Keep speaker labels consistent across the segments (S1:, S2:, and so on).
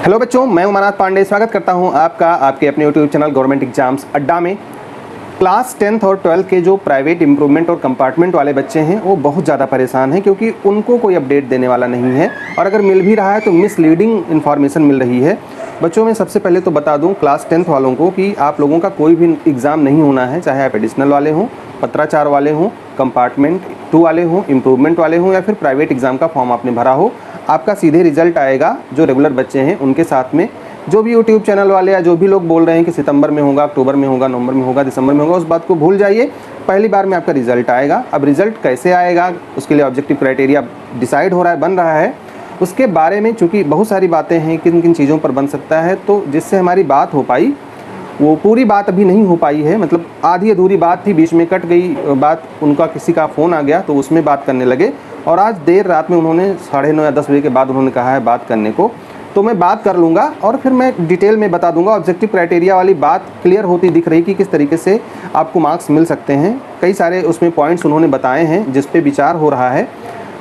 S1: Hello बच्चों, मैं उमानाथ पांडे स्वागत करता हूं आपका आपके अपने यूट्यूब चैनल गवर्नमेंट एग्जाम्स अड्डा में। क्लास 10th और 12th के जो प्राइवेट इम्प्रूवमेंट और कंपार्टमेंट वाले बच्चे हैं वो बहुत ज़्यादा परेशान हैं क्योंकि उनको कोई अपडेट देने वाला नहीं है और अगर मिल भी रहा है तो मिसलीडिंग इन्फॉर्मेशन मिल रही है। बच्चों में सबसे पहले तो बता दूं क्लास 10th वालों को कि आप लोगों का कोई भी एग्ज़ाम नहीं होना है, चाहे आप एडिशनल वाले हों, पत्राचार वाले हों, कंपार्टमेंट 2 वाले हों, इम्प्रूवमेंट वाले हों या फिर प्राइवेट एग्ज़ाम का फॉर्म आपने भरा हो। आपका सीधे रिजल्ट आएगा जो रेगुलर बच्चे हैं उनके साथ में। जो भी यूट्यूब चैनल वाले या जो भी लोग बोल रहे हैं कि सितंबर में होगा, अक्टूबर में होगा, नवंबर में होगा, दिसंबर में होगा, उस बात को भूल जाइए। पहली बार में आपका रिजल्ट आएगा। अब रिजल्ट कैसे आएगा उसके लिए ऑब्जेक्टिव क्राइटेरिया डिसाइड हो रहा है, बन रहा है। उसके बारे में चूँकि बहुत सारी बातें हैं, किन किन चीज़ों पर बन सकता है, तो जिससे हमारी बात हो पाई वो पूरी बात अभी नहीं हो पाई है। मतलब आधी अधूरी बात थी, बीच में कट गई बात, उनका किसी का फ़ोन आ गया तो उसमें बात करने लगे और आज देर रात में उन्होंने 9:30 या 10 बजे के बाद उन्होंने कहा है बात करने को। तो मैं बात कर लूँगा और फिर मैं डिटेल में बता दूंगा। ऑब्जेक्टिव क्राइटेरिया वाली बात क्लियर होती दिख रही कि किस तरीके से आपको मार्क्स मिल सकते हैं। कई सारे उसमें पॉइंट्स उन्होंने बताए हैं जिस पे विचार हो रहा है,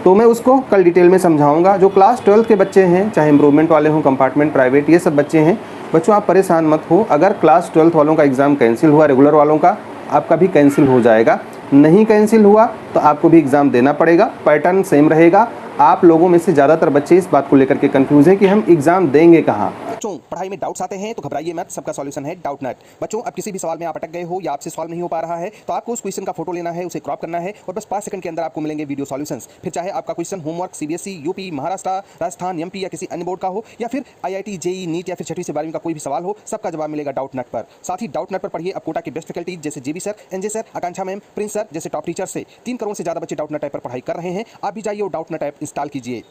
S1: तो मैं उसको कल डिटेल में समझाऊंगा। जो क्लास 12th के बच्चे हैं, चाहे इम्प्रूवमेंट वाले हों, कंपार्टमेंट, प्राइवेट, ये सब बच्चे हैं। बच्चों आप परेशान मत हो। अगर क्लास 12th वालों का एग्ज़ाम कैंसिल हुआ, रेगुलर वालों का आपका भी कैंसिल हो जाएगा। नहीं कैंसिल हुआ तो आपको भी एग्ज़ाम देना पड़ेगा, पैटर्न सेम रहेगा। आप लोगों में से ज़्यादातर बच्चे इस बात को लेकर के कंफ्यूज हैं कि हम एग्ज़ाम देंगे कहाँ।
S2: बच्चों पढ़ाई में डाउट्स आते हैं तो घबराइए मत, सबका सॉल्यूशन है डाउट नेट। बच्चों अब किसी भी सवाल में आप अटक गए हो या आपसे सॉल्व नहीं हो पा रहा है तो आपको उस क्वेश्चन का फोटो लेना है, उसे क्रॉप करना है और बस 5 सेकंड के अंदर आपको मिलेंगे वीडियो सॉल्यूशंस। फिर चाहे आपका question homework CBSE, UP, Maharashtra, Rajasthan, MP या किसी अन्य बोर्ड का हो या फिर आईआईटी, जेई, नीट या फिर 6वीं से 12वीं का कोई भी सवाल हो, सबका जवाब मिलेगा डाउट नेट पर। साथ ही डाउट नेट पर पढ़िए अब कोटा के बेस्ट फैकल्टी जैसे जेबी सर, एनजे सर, आकांक्षा मैम, प्रिंस सर जैसे टॉप टीचर से 3 करोड़ से ज़्यादा बच्चे डाउट नेट ऐप पर पढ़ाई कर रहे हैं। आप भी जाइए और डाउट नेट ऐप इंस्टॉल कीजिए।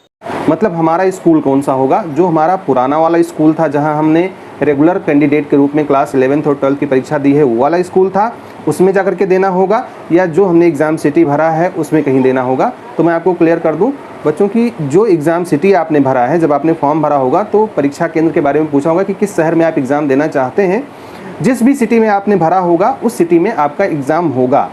S1: मतलब हमारा स्कूल कौन सा होगा? जो हमारा पुराना वाला स्कूल था जहां हमने रेगुलर कैंडिडेट के रूप में क्लास 11th और 12th की परीक्षा दी है, वो वाला स्कूल था, उसमें जाकर के देना होगा, या जो हमने एग्ज़ाम सिटी भरा है उसमें कहीं देना होगा। तो मैं आपको क्लियर कर दूं बच्चों की, जो एग्ज़ाम सिटी आपने भरा है, जब आपने फॉर्म भरा होगा तो परीक्षा केंद्र के बारे में पूछा होगा कि किस शहर में आप एग्ज़ाम देना चाहते हैं। जिस भी सिटी में आपने भरा होगा उस सिटी में आपका एग्ज़ाम होगा।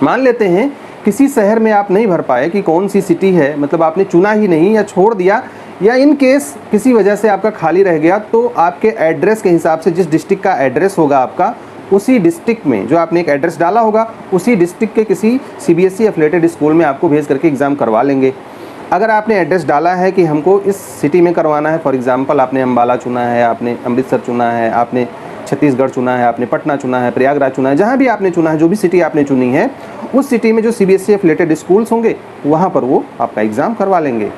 S1: मान लेते हैं किसी शहर में आप नहीं भर पाए कि कौन सी सिटी है, मतलब आपने चुना ही नहीं या छोड़ दिया, या इन केस किसी वजह से आपका खाली रह गया, तो आपके एड्रेस के हिसाब से जिस डिस्ट्रिक्ट का एड्रेस होगा आपका, उसी डिस्ट्रिक्ट में जो आपने एक एड्रेस डाला होगा उसी डिस्ट्रिक्ट के किसी सीबीएसई एफिलिएटेड स्कूल में आपको भेज करके एग्ज़ाम करवा लेंगे। अगर आपने एड्रेस डाला है कि हमको इस सिटी में करवाना है, फॉर एग्जांपल आपने अम्बाला चुना है, आपने अमृतसर चुना है, आपने छत्तीसगढ़ चुना है, आपने पटना चुना है, प्रयागराज चुना है, जहाँ भी आपने चुना है, जो भी सिटी आपने चुनी है, उस सिटी में जो सीबीएसई एफिलिएटेड स्कूल्स होंगे वहाँ पर वो आपका एग्ज़ाम करवा लेंगे।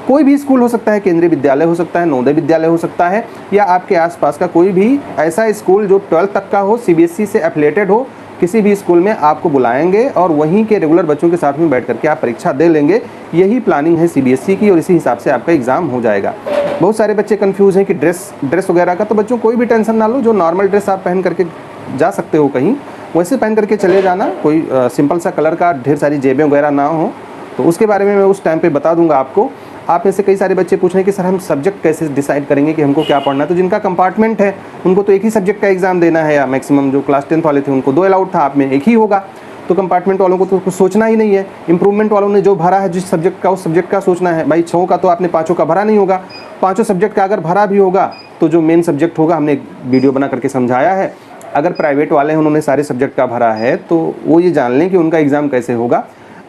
S1: कोई भी स्कूल हो सकता है, केंद्रीय विद्यालय हो सकता है, नवोदय विद्यालय हो सकता है, या आपके आसपास का कोई भी ऐसा स्कूल जो 12th तक का हो, सीबीएसई से एफिलिएटेड हो, किसी भी स्कूल में आपको बुलाएंगे और वहीं के रेगुलर बच्चों के साथ में बैठ करके आप परीक्षा दे लेंगे। यही प्लानिंग है सीबीएसई की और इसी हिसाब से आपका एग्ज़ाम हो जाएगा। बहुत सारे बच्चे कंफ्यूज हैं कि ड्रेस वगैरह का, तो बच्चों कोई भी टेंशन ना लो। जो नॉर्मल ड्रेस आप पहन करके जा सकते हो कहीं, वैसे पहन करके चले जाना। कोई सिंपल सा कलर का, ढेर सारी जेबें वगैरह ना हो, तो उसके बारे में मैं उस टाइम पे बता दूंगा आपको। आप में से कई सारे बच्चे पूछ रहे हैं कि सर हम सब्जेक्ट कैसे डिसाइड करेंगे कि हमको क्या पढ़ना है। तो जिनका कंपार्टमेंट है उनको तो एक ही सब्जेक्ट का एग्ज़ाम देना है, या मैक्सिमम जो क्लास 10th वाले थे उनको 2 अलाउड था, आप में एक ही होगा। तो कंपार्टमेंट वालों को तो कुछ सोचना ही नहीं है। इम्प्रूवमेंट वालों ने जो भरा है जिस सब्जेक्ट का, उस सब्जेक्ट का सोचना है। भाई 6 का तो आपने 5 का भरा नहीं होगा, 5 सब्जेक्ट का अगर भरा भी होगा तो जो मेन सब्जेक्ट होगा, हमने एक वीडियो बना करके समझाया है। अगर प्राइवेट वाले हैं उन्होंने सारे सब्जेक्ट का भरा है तो वो ये जान लें कि उनका एग्ज़ाम कैसे होगा।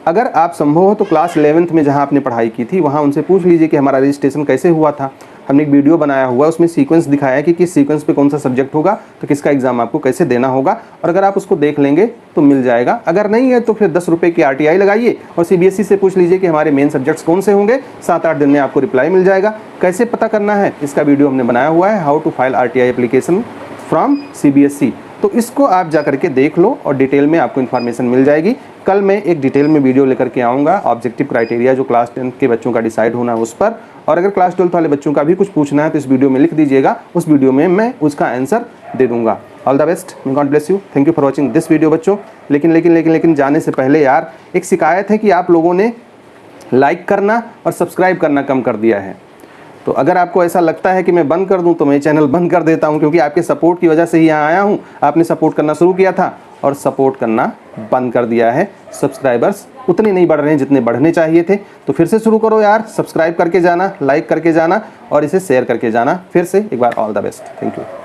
S1: अगर आप संभव हो तो क्लास 11th में जहाँ आपने पढ़ाई की थी वहाँ उनसे पूछ लीजिए कि हमारा रजिस्ट्रेशन कैसे हुआ था। हमने एक वीडियो बनाया हुआ, उसमें सीक्वेंस दिखाया है कि किस सीक्वेंस पे कौन सा सब्जेक्ट होगा, तो किसका एग्ज़ाम आपको कैसे देना होगा। और अगर आप उसको देख लेंगे तो मिल जाएगा। अगर नहीं है तो फिर 10 रुपये की RTI लगाइए और सीबीएसई से पूछ लीजिए कि हमारे मेन सब्जेक्ट्स कौन से होंगे। 7-8 दिन में आपको रिप्लाई मिल जाएगा। कैसे पता करना है इसका वीडियो हमने बनाया हुआ है, how to file RTI application from CBSE. तो इसको आप जा करके देख लो और डिटेल में आपको इन्फॉर्मेशन मिल जाएगी। कल मैं एक डिटेल में वीडियो लेकर के आऊँगा, ऑब्जेक्टिव क्राइटेरिया जो क्लास 10th के बच्चों का डिसाइड होना है उस पर। और अगर क्लास 12th वाले बच्चों का भी कुछ पूछना है तो इस वीडियो में लिख दीजिएगा, उस वीडियो में मैं उसका आंसर दे दूंगा। All the best, God bless you, thank you for watching this video बच्चों। लेकिन जाने से पहले यार एक शिकायत है कि आप लोगों ने लाइक करना और सब्सक्राइब करना कम कर दिया है। तो अगर आपको ऐसा लगता है कि मैं बंद कर दूं तो मैं चैनल बंद कर देता हूं, क्योंकि आपके सपोर्ट की वजह से ही यहाँ आया हूं। आपने सपोर्ट करना शुरू किया था और सपोर्ट करना बंद कर दिया है। सब्सक्राइबर्स उतने नहीं बढ़ रहे हैं जितने बढ़ने चाहिए थे। तो फिर से शुरू करो यार, सब्सक्राइब करके जाना, लाइक करके जाना और इसे शेयर करके जाना। फिर से एक बार all the best. Thank you.